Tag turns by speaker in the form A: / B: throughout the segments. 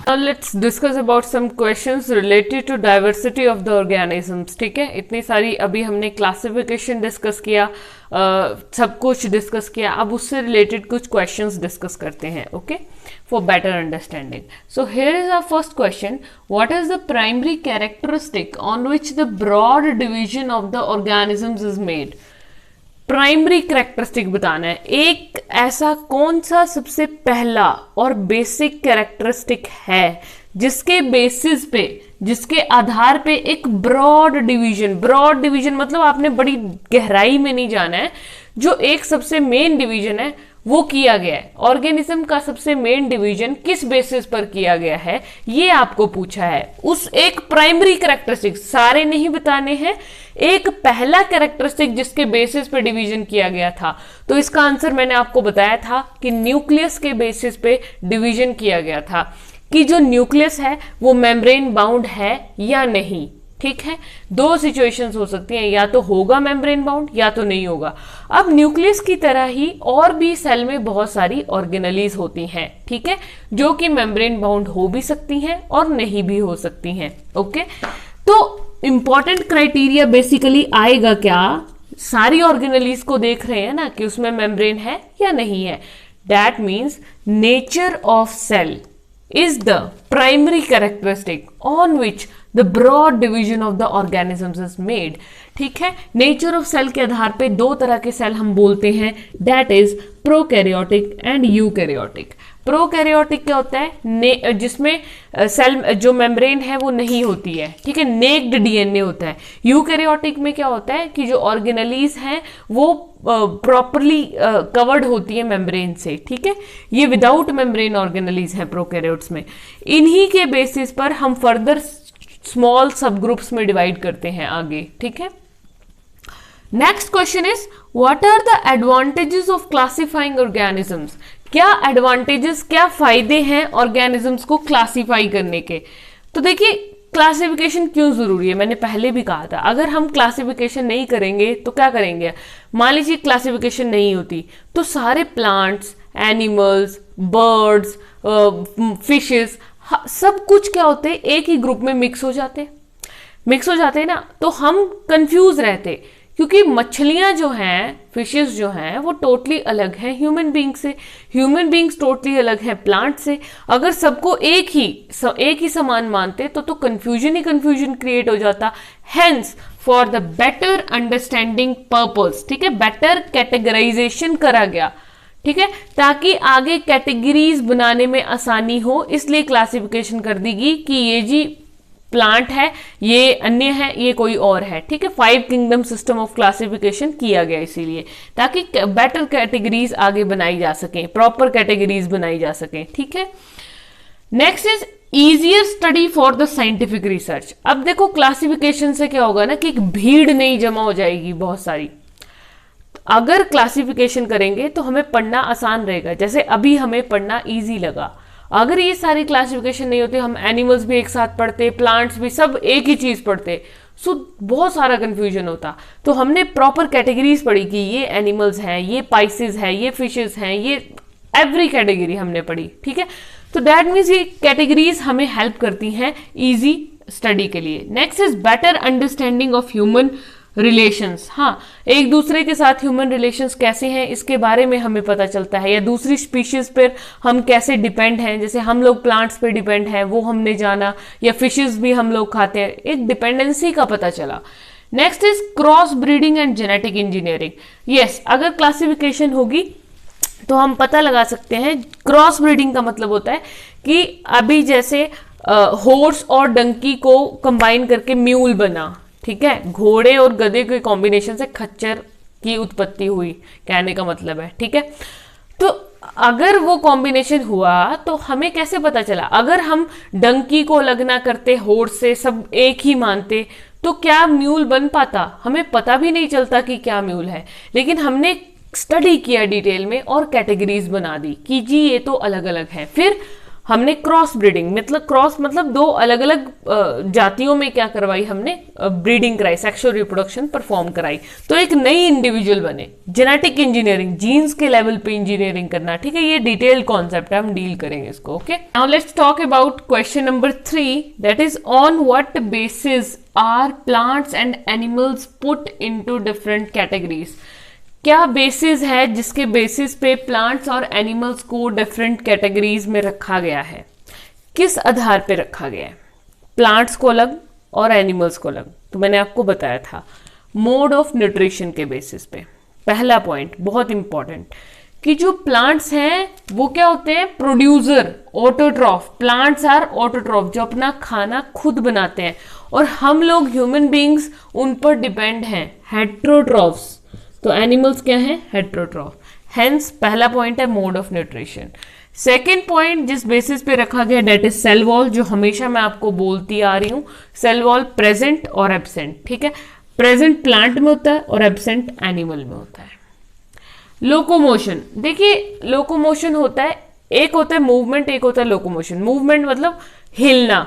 A: Now let's discuss about some questions related to diversity of the organisms. ठीक है, इतनी सारी अभी हमने क्लासिफिकेशन डिस्कस किया, सब कुछ डिस्कस किया, अब उससे रिलेटेड कुछ क्वेश्चंस डिस्कस करते हैं. Okay, for better understanding. So here is our first question. What is the primary characteristic on which the broad division of the organisms is made? Primary characteristic बताना है. एक ऐसा कौन सा सबसे पहला और बेसिक कैरेक्टरिस्टिक है जिसके बेसिस पे, जिसके आधार पे एक ब्रॉड डिवीजन मतलब आपने बड़ी गहराई में नहीं जाना है, जो एक सबसे मेन डिवीजन है वो किया गया है. ऑर्गेनिज्म का सबसे मेन डिवीजन किस बेसिस पर किया गया है ये आपको पूछा है. उस एक प्राइमरी कैरेक्टरिस्टिक, सारे नहीं बताने हैं, एक पहला कैरेक्टरिस्टिक जिसके बेसिस पे डिवीजन किया गया था. तो इसका आंसर मैंने आपको बताया था कि न्यूक्लियस के बेसिस पे डिवीजन किया गया था, कि जो न्यूक्लियस है वो मेम्ब्रेन बाउंड है या नहीं. ठीक है, दो सिचुएशंस हो सकती हैं, या तो होगा मेम्ब्रेन बाउंड या तो नहीं होगा. अब न्यूक्लियस की तरह ही और भी सेल में बहुत सारी ऑर्गेनेलीज होती हैं, ठीक है, जो कि मेम्ब्रेन बाउंड हो भी सकती हैं और नहीं भी हो सकती हैं. ओके, तो इंपॉर्टेंट क्राइटेरिया बेसिकली आएगा क्या, सारी ऑर्गेनेलीज को देख रहे हैं ना कि उसमें मेम्ब्रेन है या नहीं है. That means nature of cell is the primary characteristic on which the broad division of the organisms is made. ठीक है, नेचर ऑफ सेल के आधार पे दो तरह के सेल हम बोलते हैं, that is prokaryotic and eukaryotic. Prokaryotic क्या होता है, जिसमें सेल जो मेम्ब्रेन है वो नहीं होती है, ठीक है, नेक्ड डीएनए होता है. यूकैरियोटिक में क्या होता है कि जो ऑर्गेनेलीज हैं वो प्रॉपरली कवर्ड होती है मेम्ब्रेन से. ठीक है, ये विदाउट मेम्ब्रेन ऑर्गेनेलीज हैं प्रोकैरियोट्स में. इन्हीं के बेसिस पर हम फर्दर स्मॉल सब ग्रुप्स में डिवाइड करते हैं आगे. ठीक है, next question is what are the advantages of classifying organisms? क्या एडवांटेजेस, क्या फायदे हैं ऑर्गेनिजम्स को क्लासिफाई करने के? तो देखिए, क्लासिफिकेशन क्यों जरूरी है, मैंने पहले भी कहा था, अगर हम क्लासिफिकेशन नहीं करेंगे तो क्या करेंगे, मान लीजिए क्लासिफिकेशन नहीं होती तो सारे प्लांट्स, एनिमल्स, बर्ड्स, फिशेस, सब कुछ क्या होते, एक ही ग्रुप में मिक्स हो जाते हैं ना, तो हम कंफ्यूज रहते, क्योंकि मछलियां जो हैं, फिशेस जो हैं, वो टोटली अलग हैं ह्यूमन बींग से, ह्यूमन बींग्स टोटली अलग हैं प्लांट से. अगर सबको एक ही समान मानते तो कंफ्यूजन क्रिएट हो जाता. Hence for the better understanding purpose, ठीक है, बेटर कैटेगराइजेशन करा गया, ठीक है, ताकि आगे कैटेगरीज बनाने में आसानी हो, इसलिए क्लासिफिकेशन कर देगी कि ये जी प्लांट है, ये अन्य है, ये कोई और है. ठीक है, 5 किंगडम सिस्टम ऑफ क्लासिफिकेशन किया गया इसीलिए, ताकि बेटर कैटेगरीज आगे बनाई जा सकें, प्रॉपर कैटेगरीज बनाई जा सकें. ठीक है, next is easier study for the scientific research. अब देखो, क्लासिफिकेशन से क्या होगा ना कि एक भीड़ नहीं जमा हो जाएगी बहुत सारी. अगर क्लासिफिकेशन करेंगे तो हमें पढ़ना आसान रहेगा, जैसे अभी हमें पढ़ना इजी लगा. अगर ये सारी क्लासिफिकेशन नहीं होती, हम एनिमल्स भी एक साथ पढ़ते, प्लांट्स भी, सब एक ही चीज पढ़ते, सो बहुत सारा कंफ्यूजन होता. तो हमने प्रॉपर कैटेगरीज पढ़ी कि ये एनिमल्स हैं, ये पाइसेस हैं, ये फिशेस हैं, ये एवरी कैटेगरी हमने पढ़ी. ठीक है, तो दैट मीन्स ये कैटेगरीज हमें हेल्प करती हैं इजी स्टडी के लिए. Next is better understanding of human relations. हाँ, एक दूसरे के साथ ह्यूमन रिलेशंस कैसे हैं इसके बारे में हमें पता चलता है, या दूसरी स्पीशीज पर हम कैसे डिपेंड हैं, जैसे हम लोग प्लांट्स पे डिपेंड हैं वो हमने जाना, या फिशेस भी हम लोग खाते हैं, एक डिपेंडेंसी का पता चला. Next is cross breeding and genetic engineering. Yes, अगर क्लासिफिकेशन होगी तो हम पता लगा सकते हैं. क्रॉस ब्रीडिंग का मतलब होता है कि अभी जैसे हॉर्स और डंकी को कंबाइन करके म्यूल बना, ठीक है, घोड़े और गधे के कॉम्बिनेशन से खच्चर की उत्पत्ति हुई, कहने का मतलब है. ठीक है, तो अगर वो कॉम्बिनेशन हुआ तो हमें कैसे पता चला? अगर हम डंकी को अलग ना करते, हॉर्स से सब एक ही मानते, तो क्या म्यूल बन पाता? हमें पता भी नहीं चलता कि क्या म्यूल है. लेकिन हमने स्टडी किया डिटेल में और कैटेगरीज बना दी कि जी ये तो अलग अलग है. फिर हमने क्रॉस ब्रीडिंग मतलब दो अलग अलग जातियों में क्या करवाई, हमने ब्रीडिंग कराई, सेक्सुअल रिप्रोडक्शन परफॉर्म कराई, तो एक नई इंडिविजुअल बने। जेनेटिक इंजीनियरिंग, जीन्स के लेवल पे इंजीनियरिंग करना, ठीक है, ये डिटेल कॉन्सेप्ट है, हम डील करेंगे इसको। Okay, now let's talk about question number 3, that is on what basis are plants and animals put into different categories. क्या बेसिस है जिसके बेसिस पे प्लांट्स और एनिमल्स को डिफरेंट कैटेगरीज में रखा गया है? किस आधार पे रखा गया है? प्लांट्स को अलग और एनिमल्स को अलग, तो मैंने आपको बताया था मोड ऑफ न्यूट्रिशन के बेसिस पे। पहला पॉइंट बहुत इंपॉर्टेंट, कि जो प्लांट्स हैं वो क्या होते हैं? Producer, autotroph. Plants are autotroph, जो अपना खाना खुद बनाते हैं, और हम लोग ह्यूमन बींग्स उन पर डिपेंड हैं, हेट्रोट्रॉफ्स। तो एनिमल्स क्या है? हेट्रोट्रॉफ। हेंस पहला पॉइंट है mode of nutrition. Second point जिस बेसिस पे रखा गया, डेट इज सेल वॉल, जो हमेशा मैं आपको बोलती आ रही हूं, सेल वॉल प्रेजेंट और एब्सेंट, ठीक है। प्रेजेंट प्लांट में होता है और एब्सेंट एनिमल में होता है। लोकोमोशन, देखिए लोकोमोशन होता है, एक होता है मूवमेंट, एक होता है लोकोमोशन। मूवमेंट मतलब हिलना,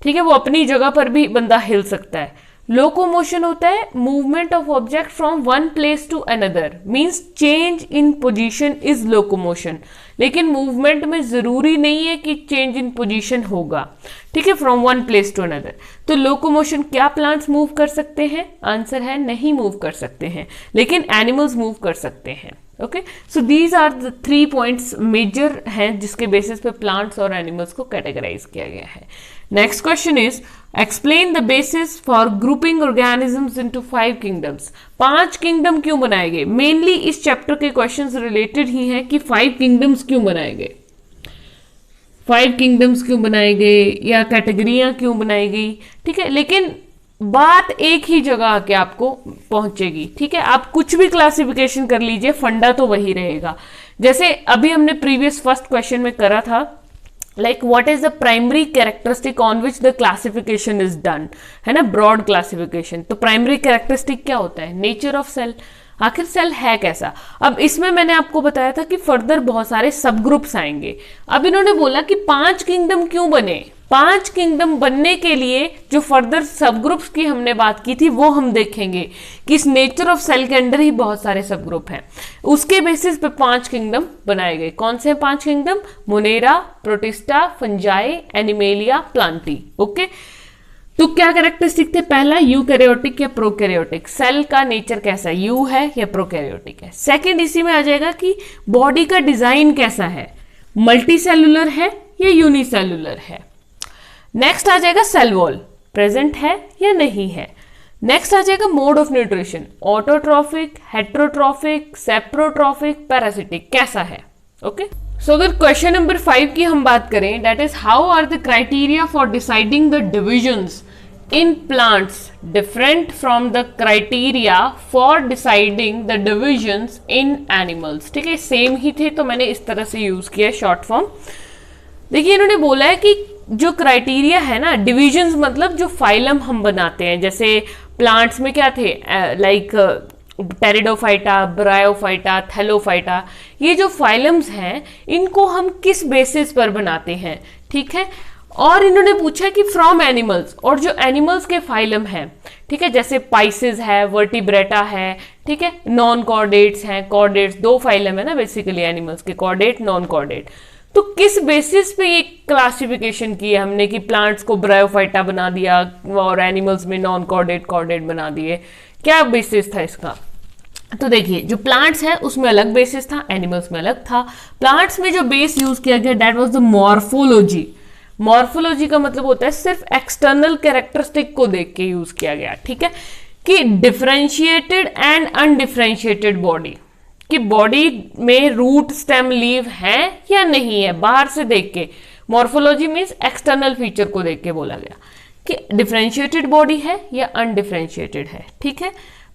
A: ठीक है, वो अपनी जगह पर भी बंदा हिल सकता है। लोकोमोशन होता है movement of object from one place to another, means change in position is locomotion. लेकिन मूवमेंट में जरूरी नहीं है कि चेंज इन पोजीशन होगा, ठीक है, from one place to another. तो लोकोमोशन क्या प्लांट्स मूव कर सकते हैं? आंसर है नहीं मूव कर सकते हैं, लेकिन एनिमल्स मूव कर सकते हैं। Okay, so these are the 3 points major हैं जिसके बेसिस पे प्लांट्स और एनिमल्स को कैटेगराइज किया गया है। Next question is explain the basis for grouping organisms into 5 kingdoms. 5 kingdom क्यों बनाए गए? मेनली इस चैप्टर के क्वेश्चंस रिलेटेड ही हैं कि 5 किंगडम्स क्यों बनाए गए, 5 किंगडम्स क्यों बनाए गए, या कैटेगरियां क्यों बनाई गई, ठीक है। लेकिन बात एक ही जगह आके आपको पहुंचेगी, ठीक है। आप कुछ भी क्लासिफिकेशन कर लीजिए, फंडा तो वही रहेगा। जैसे अभी हमने प्रीवियस फर्स्ट क्वेश्चन में करा था, like what is the primary characteristic on which the classification is done, है ना, ब्रॉड क्लासिफिकेशन। तो प्राइमरी कैरेक्टरिस्टिक क्या होता है? Nature of cell. आखिर सेल है कैसा? अब इसमें मैंने आपको बताया था कि फर्दर बहुत सारे सब ग्रुप्स आएंगे। अब इन्होंने बोला कि 5 किंगडम क्यों बने? 5 किंगडम बनने के लिए जो फर्दर सब ग्रुप्स की हमने बात की थी वो हम देखेंगे कि इस नेचर ऑफ सेल के अंदर ही बहुत सारे सब ग्रुप हैं। उसके बेसिस पे 5 किंगडम बनाए गए। कौन से 5 kingdom? Monera, protista, fungi, animalia, Plantae. Okay, तो क्या कैरेक्टरिस्टिक थे? पहला, यूकैरियोटिक या प्रोकैरियोटिक, सेल का नेचर कैसा है, यू है या प्रोकैरियोटिक है। सेकंड इसी में आ जाएगा कि बॉडी का डिजाइन कैसा है, मल्टी सेलुलर है या यूनिसेलुलर है। नेक्स्ट आ जाएगा सेल वॉल, प्रेजेंट है या नहीं है। नेक्स्ट आ जाएगा mode of nutrition, autotrophic, heterotrophic, saprotrophic, parasitic, कैसा है। ओके, सो अगर क्वेश्चन नंबर 5 की हम बात करें, that is how are the criteria for deciding the divisions in plants different from the criteria for deciding the divisions in animals। ठीक है, same ही थे तो मैंने इस तरह से यूज किया शॉर्ट फॉर्म। देखिए इन्होंने बोला है कि जो क्राइटेरिया है ना, डिविजन्स मतलब जो फाइलम हम बनाते हैं, जैसे प्लांट्स में क्या थे, लाइक टेरिडोफाइटा, ब्रायोफाइटा, थैलोफाइटा, ये जो फाइलम्स हैं इनको हम किस बेसिस पर बनाते हैं, ठीक है। और इन्होंने पूछा कि फ्रॉम एनिमल्स, और जो एनिमल्स के फाइलम हैं, ठीक है, जैसे पाइसेस है, वर्टिब्रेटा है, ठीक है, नॉन कॉर्डेट्स हैं, कॉर्डेट्स, 2 फाइलम है ना बेसिकली एनिमल्स के, कॉर्डेट, नॉन कॉर्डेट। तो किस बेसिस पे ये क्लासिफिकेशन की है हमने कि प्लांट्स को ब्रायोफाइटा बना दिया और एनिमल्स में नॉन कॉर्डेट कॉर्डेट बना दिए, क्या बेसिस था इसका? तो देखिए जो प्लांट्स है उसमें अलग बेसिस था, एनिमल्स में अलग था। प्लांट्स में जो बेस यूज किया गया that was the morphology. Morphology का मतलब होता है सिर्फ एक्सटर्नल कैरेक्टरिस्टिक को देख के यूज किया गया, ठीक है, कि डिफरेंशिएटेड एंड अनडिफरेंशिएटेड बॉडी, कि बॉडी में रूट, स्टेम, लीव है या नहीं है, बाहर से देख के। मॉर्फोलॉजी मीन्स एक्सटर्नल फीचर को देख के बोला गया कि डिफरेंशिएटेड बॉडी है या अनडिफरेंशिएटेड है, ठीक है।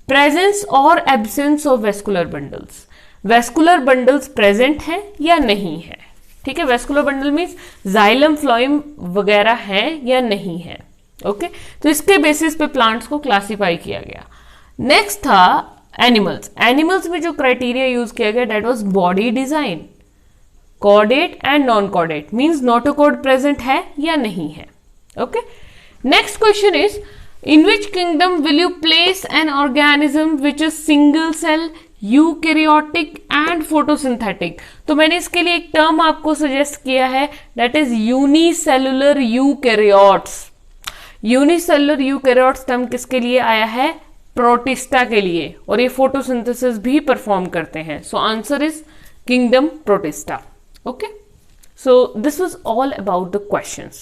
A: प्रेजेंस और absence of vascular bundles, vascular bundles present है या नहीं है, ठीक है। Vascular bundle means xylem, phloem वगैरह है या नहीं है, ओके। तो इसके बेसिस पे प्लांट्स को क्लासिफाई किया गया। नेक्स्ट था एनिमल्स। एनिमल्स में जो क्राइटेरिया यूज किया गया that was body design, chordate and non chordate, means notochord present है या नहीं है. Okay, next question is in which kingdom will you place an organism which is single cell, eukaryotic and photosynthetic. तो मैंने इसके लिए एक टर्म आपको सजेस्ट किया है, that is unicellular eukaryotes. Unicellular eukaryotes term किसके लिए आया है? प्रोटिस्टा के लिए, और ये फोटोसिंथेसिस भी परफॉर्म करते हैं. So answer is kingdom protista. Okay, so this was all about the questions.